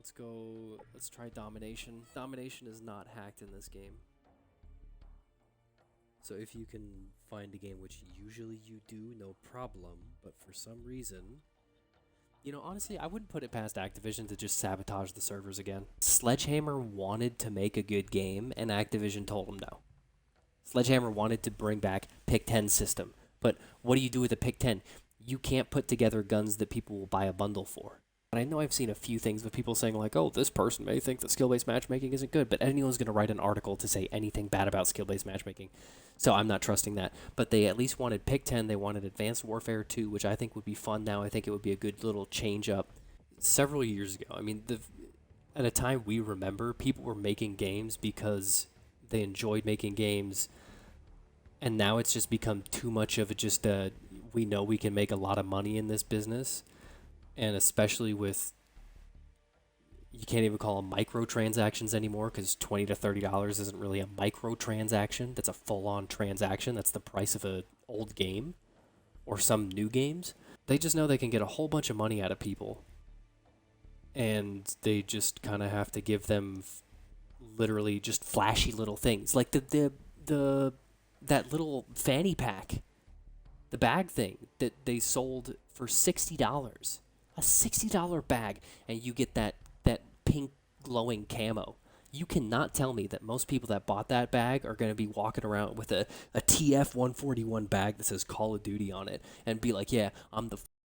let's go. Let's try domination. Domination is not hacked in this game. So if you can find a game, which usually you do, no problem. But for some reason, you know, honestly, I wouldn't put it past Activision to just sabotage the servers again. Sledgehammer wanted to make a good game, and Activision told them no. Sledgehammer wanted to bring back Pick 10 system. But what do you do with a Pick 10? You can't put together guns that people will buy a bundle for. And I know I've seen a few things with people saying like, oh, this person may think that skill-based matchmaking isn't good, but anyone's going to write an article to say anything bad about skill-based matchmaking. So I'm not trusting that. But they at least wanted Pick 10. They wanted Advanced Warfare 2, which I think would be fun now. I think it would be a good little change up. Several years ago, I mean, at a time we remember, people were making games because they enjoyed making games. And now it's just become too much of we know we can make a lot of money in this business. And especially with, you can't even call them microtransactions anymore because $20 to $30 isn't really a microtransaction. That's a full-on transaction. That's the price of an old game or some new games. They just know they can get a whole bunch of money out of people. And they just kind of have to give them literally just flashy little things. Like that little fanny pack, the bag thing that they sold for $60. A $60 bag, and you get that pink glowing camo. You cannot tell me that most people that bought that bag are going to be walking around with a TF-141 bag that says Call of Duty on it and be like, yeah, I'm the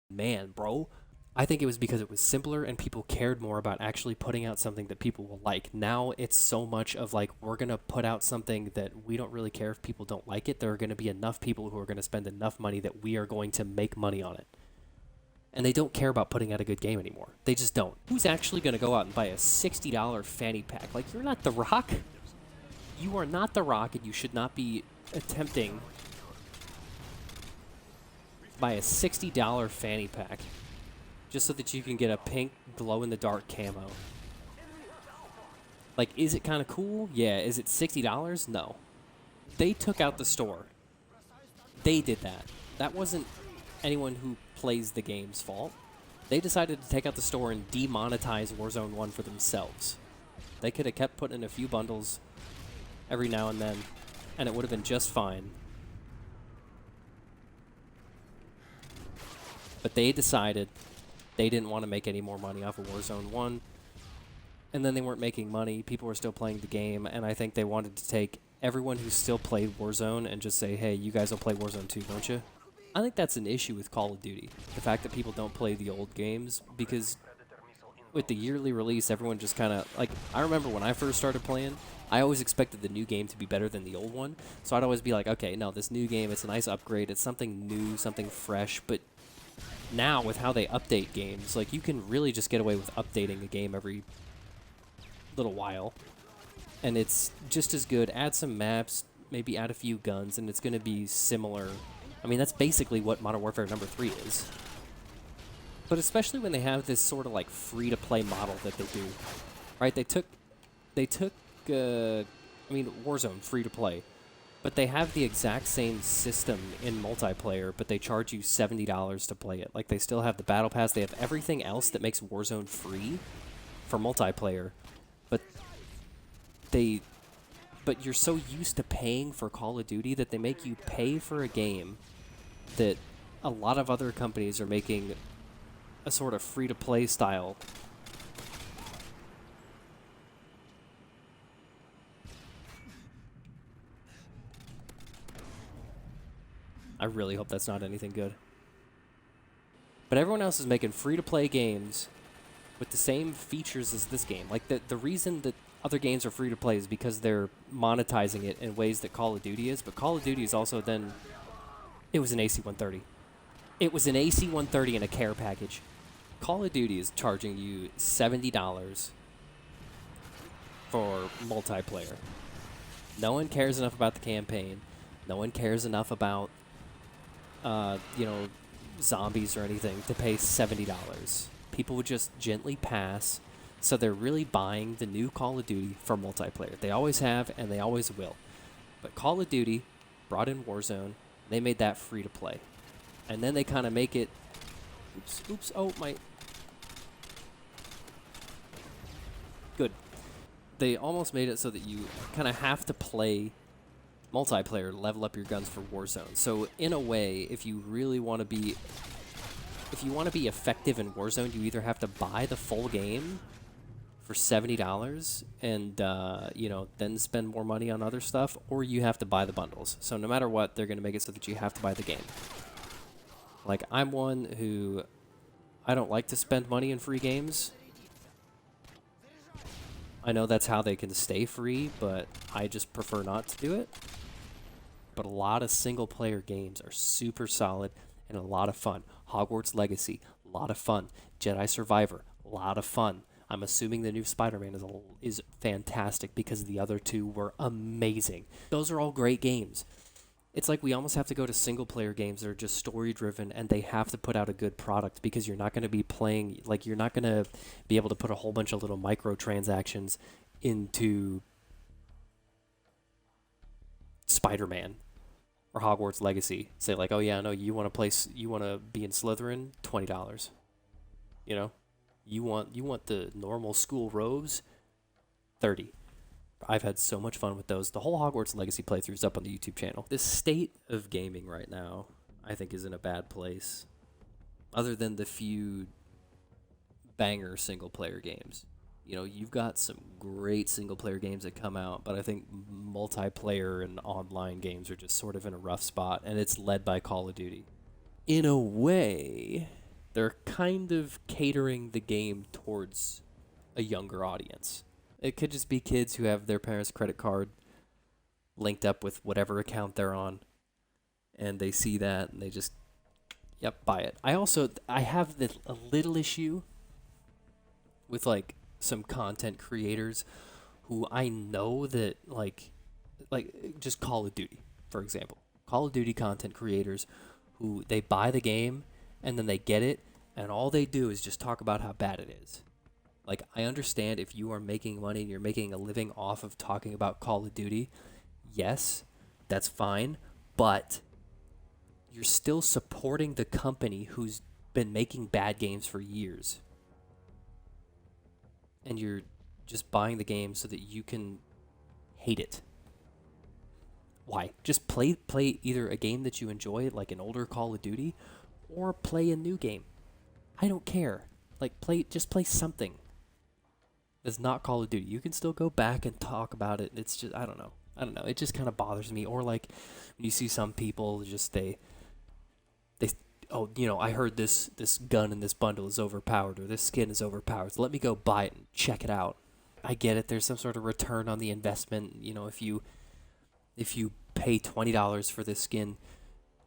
man, bro. I think it was because it was simpler and people cared more about actually putting out something that people will like. Now it's so much of like, we're going to put out something that we don't really care if people don't like it. There are going to be enough people who are going to spend enough money that we are going to make money on it. And they don't care about putting out a good game anymore. They just don't. Who's actually going to go out and buy a $60 fanny pack? Like, you're not The Rock. You are not The Rock, and you should not be attempting to buy a $60 fanny pack just so that you can get a pink glow-in-the-dark camo. Like, is it kind of cool? Yeah. Is it $60? No. They took out the store. They did that. That wasn't anyone who plays the game's fault. They decided to take out the store and demonetize Warzone 1 for themselves. They could have kept putting in a few bundles every now and then, and it would have been just fine. But they decided they didn't want to make any more money off of Warzone 1, and then they weren't making money. People were still playing the game, and I think they wanted to take everyone who still played Warzone and just say, hey, you guys will play Warzone 2, don't you? I think that's an issue with Call of Duty, the fact that people don't play the old games, because with the yearly release, everyone just kind of, like, I remember when I first started playing, I always expected the new game to be better than the old one, so I'd always be like, okay, no, this new game, it's a nice upgrade, it's something new, something fresh, but now with how they update games, like, you can really just get away with updating a game every little while, and it's just as good. Add some maps, maybe add a few guns, and it's going to be similar. I mean, that's basically what Modern Warfare number 3 is. But especially when they have this sort of like free-to-play model that they do, right? They took, I mean, Warzone, free-to-play, but they have the exact same system in multiplayer, but they charge you $70 to play it. Like, they still have the Battle Pass, they have everything else that makes Warzone free for multiplayer, but you're so used to paying for Call of Duty that they make you pay for a game that a lot of other companies are making a sort of free-to-play style. I really hope that's not anything good. But everyone else is making free-to-play games with the same features as this game. Like, the reason that other games are free-to-play is because they're monetizing it in ways that Call of Duty is, but Call of Duty is also then... It was an AC-130. It was an AC-130 and a care package. Call of Duty is charging you $70 for multiplayer. No one cares enough about the campaign. No one cares enough about, you know, zombies or anything to pay $70. People would just gently pass, so they're really buying the new Call of Duty for multiplayer. They always have, and they always will. But Call of Duty brought in Warzone. They made that free to play. And then they kind of make it... Oops, oh, my... Good. They almost made it so that you kind of have to play multiplayer to level up your guns for Warzone. So in a way, if you really want to be effective in Warzone, you either have to buy the full game for $70 and then spend more money on other stuff, or you have to buy the bundles. So no matter what, they're going to make it so that you have to buy the game. Like, I'm one who I don't like to spend money in free games. I know that's how they can stay free, but I just prefer not to do it. But a lot of single-player games are super solid and a lot of fun. Hogwarts Legacy, a lot of fun. Jedi Survivor, a lot of fun. I'm assuming the new Spider-Man is fantastic because the other two were amazing. Those are all great games. It's like we almost have to go to single-player games that are just story-driven, and they have to put out a good product because you're not going to be playing, like, you're not going to be able to put a whole bunch of little microtransactions into Spider-Man or Hogwarts Legacy. Say, like, oh yeah, no, you want to be in Slytherin? $20. You know? You want the normal school robes? $30. I've had so much fun with those. The whole Hogwarts Legacy playthrough is up on the YouTube channel. The state of gaming right now, I think, is in a bad place. Other than the few banger single-player games. You know, you've got some great single-player games that come out, but I think multiplayer and online games are just sort of in a rough spot, and it's led by Call of Duty. In a way, they're kind of catering the game towards a younger audience. It could just be kids who have their parents' credit card linked up with whatever account they're on, and they see that, and they just, yep, buy it. I have a little issue with, like, some content creators who I know that, like just Call of Duty, for example. Call of Duty content creators who they buy the game, and then they get it, and all they do is just talk about how bad it is. Like, I understand if you are making money and you're making a living off of talking about Call of Duty, yes, that's fine, but you're still supporting the company who's been making bad games for years. And you're just buying the game so that you can hate it. Why? Just play either a game that you enjoy, like an older Call of Duty, or play a new game. I don't care. Like, just play something that's not Call of Duty. You can still go back and talk about it. It's just, I don't know. It just kind of bothers me. Or, like, when you see some people just oh, you know, I heard this gun in this bundle is overpowered, or this skin is overpowered, so let me go buy it and check it out. I get it. There's some sort of return on the investment. You know, if you pay $20 for this skin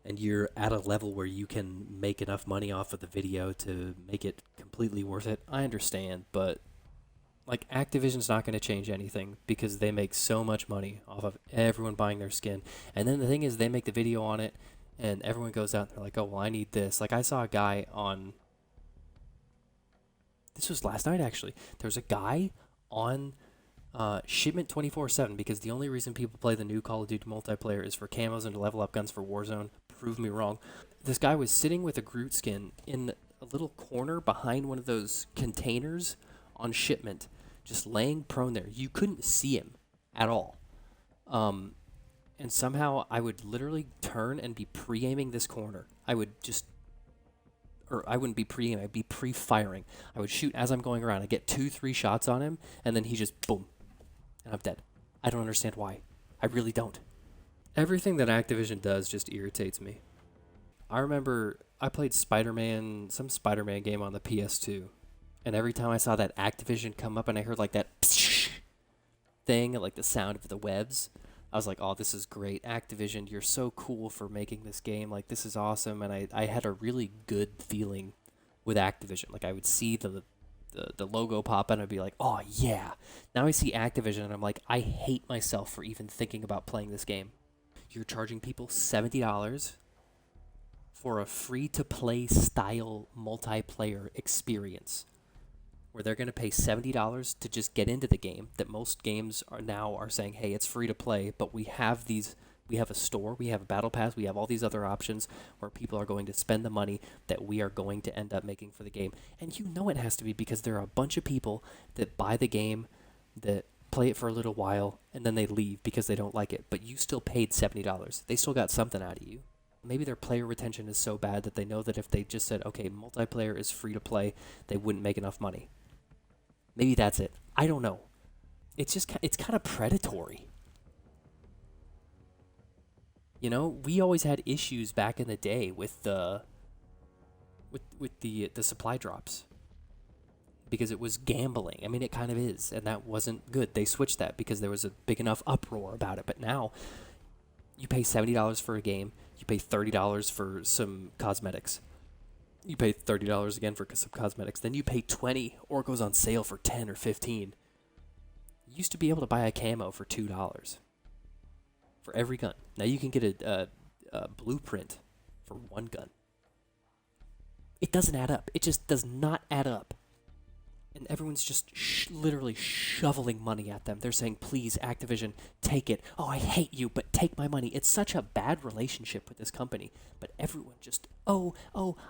and you're at a level where you can make enough money off of the video to make it completely worth it, I understand, but like, Activision's not going to change anything because they make so much money off of everyone buying their skin. And then the thing is, they make the video on it, and everyone goes out and they're like, oh, well, I need this. Like, I saw a guy on... This was last night, actually. There was a guy on Shipment 24/7 because the only reason people play the new Call of Duty multiplayer is for camos and to level up guns for Warzone. Prove me wrong. This guy was sitting with a Groot skin in a little corner behind one of those containers on Shipment, just laying prone there. You couldn't see him at all. And somehow I would literally turn and be pre-aiming this corner. I wouldn't be pre-aiming, I'd be pre-firing. I would shoot as I'm going around. I'd get 2-3 shots on him, and then he just, boom, and I'm dead. I don't understand why. I really don't. Everything that Activision does just irritates me. I remember I played some Spider-Man game on the PS2, and every time I saw that Activision come up and I heard like that thing, like the sound of the webs, I was like, oh, this is great. Activision, you're so cool for making this game. Like, this is awesome. And I had a really good feeling with Activision. Like, I would see the logo pop and I'd be like, oh, yeah. Now I see Activision and I'm like, I hate myself for even thinking about playing this game. You're charging people $70 for a free-to-play style multiplayer experience, where they're going to pay $70 to just get into the game, that most games are saying, hey, it's free to play, but we have a store, we have a battle pass, we have all these other options where people are going to spend the money that we are going to end up making for the game. And you know it has to be because there are a bunch of people that buy the game that play it for a little while and then they leave because they don't like it, but you still paid $70. They still got something out of you. Maybe their player retention is so bad that they know that if they just said, okay, multiplayer is free to play, they wouldn't make enough money. Maybe that's it. I don't know. It's kind of predatory. You know, we always had issues back in the day with the supply drops because it was gambling. I mean, it kind of is, and that wasn't good. They switched that because there was a big enough uproar about it. But now you pay $70 for a game, you pay $30 for some cosmetics. You pay $30 again for some cosmetics. Then you pay $20 or it goes on sale for $10 or $15. You used to be able to buy a camo for $2 for every gun. Now you can get a blueprint for one gun. It doesn't add up. It just does not add up. And everyone's just literally shoveling money at them. They're saying, please, Activision, take it. Oh, I hate you, but take my money. It's such a bad relationship with this company. But everyone just, oh,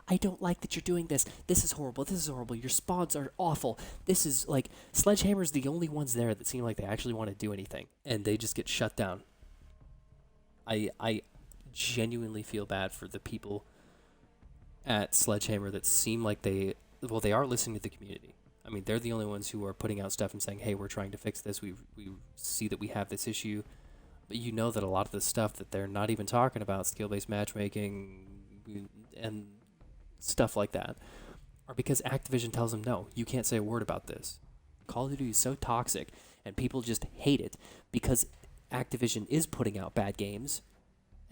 I don't like that you're doing this. This is horrible. This is horrible. Your spawns are awful. This is like, Sledgehammer's the only ones there that seem like they actually want to do anything. And they just get shut down. I genuinely feel bad for the people at Sledgehammer that seem like they are listening to the community. I mean, they're the only ones who are putting out stuff and saying, hey, we're trying to fix this. We see that we have this issue. But you know that a lot of the stuff that they're not even talking about, skill-based matchmaking and stuff like that, are because Activision tells them, no, you can't say a word about this. Call of Duty is so toxic, and people just hate it because Activision is putting out bad games,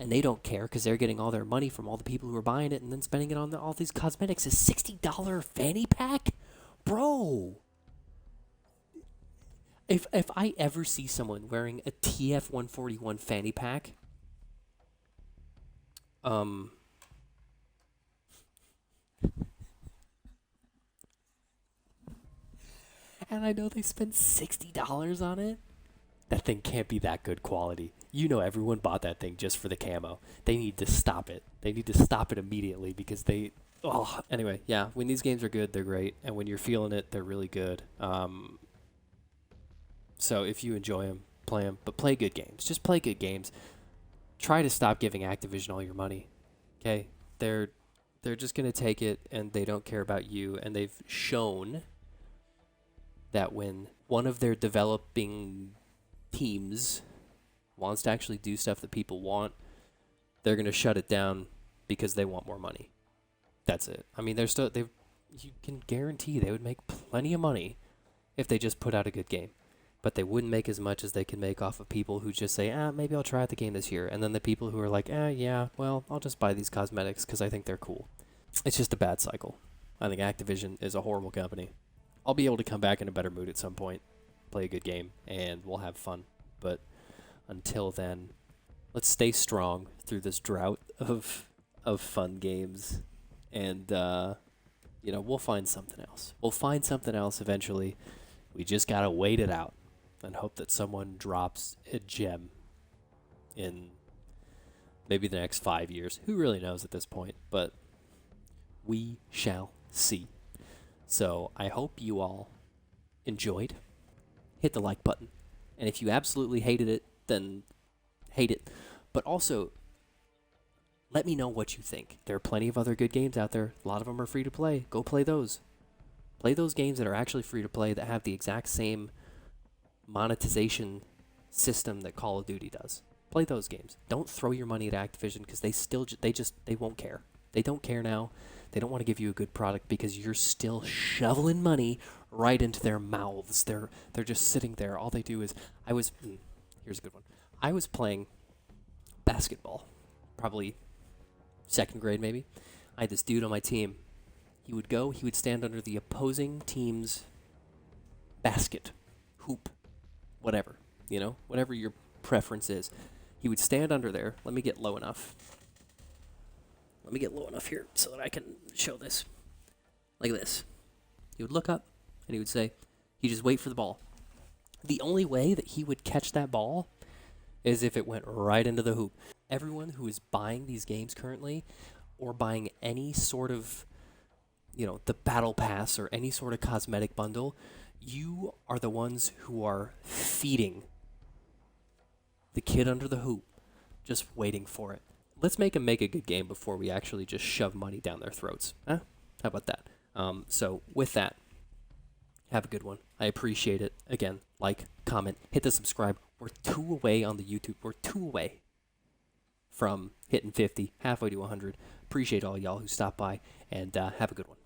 and they don't care because they're getting all their money from all the people who are buying it and then spending it on all these cosmetics. A $60 fanny pack? Bro, if I ever see someone wearing a TF-141 fanny pack, and I know they spent $60 on it, that thing can't be that good quality. You know everyone bought that thing just for the camo. They need to stop it. They need to stop it immediately because they... Oh, anyway, yeah, when these games are good, they're great. And when you're feeling it, they're really good. So if you enjoy them, play them. But play good games. Just play good games. Try to stop giving Activision all your money. Okay? They're just going to take it, and they don't care about you. And they've shown that when one of their developing teams wants to actually do stuff that people want, they're going to shut it down because they want more money. That's it. I mean, you can guarantee they would make plenty of money if they just put out a good game. But they wouldn't make as much as they can make off of people who just say, maybe I'll try out the game this year. And then the people who are like, yeah, well, I'll just buy these cosmetics because I think they're cool. It's just a bad cycle. I think Activision is a horrible company. I'll be able to come back in a better mood at some point, play a good game, and we'll have fun. But until then, let's stay strong through this drought of fun games. And, we'll find something else. We'll find something else eventually. We just got to wait it out and hope that someone drops a gem in maybe the next 5 years. Who really knows at this point? But we shall see. So I hope you all enjoyed. Hit the like button. And if you absolutely hated it, then hate it. But also, let me know what you think. There are plenty of other good games out there. A lot of them are free to play. Go play those. Play those games that are actually free to play that have the exact same monetization system that Call of Duty does. Play those games. Don't throw your money at Activision because they won't care. They don't care now. They don't want to give you a good product because you're still shoveling money right into their mouths. They're just sitting there. All they do is here's a good one. I was playing basketball, probably second grade maybe. I had this dude on my team. He would stand under the opposing team's basket, hoop, whatever, whatever your preference is. He would stand under there. Let me get low enough here so that I can show this. Like this. He would look up and he would say, you just wait for the ball. The only way that he would catch that ball is if it went right into the hoop. Everyone who is buying these games currently or buying any sort of, the battle pass or any sort of cosmetic bundle, You are the ones who are feeding the kid under the hoop, just waiting for it. Let's make them make a good game before we actually just shove money down their throats. Huh? How about that? So with that, have a good one. I appreciate it. Again, like, comment, hit the subscribe. We're 2 away on the YouTube. We're 2 away from hitting 50, halfway to 100. Appreciate all y'all who stopped by, and have a good one.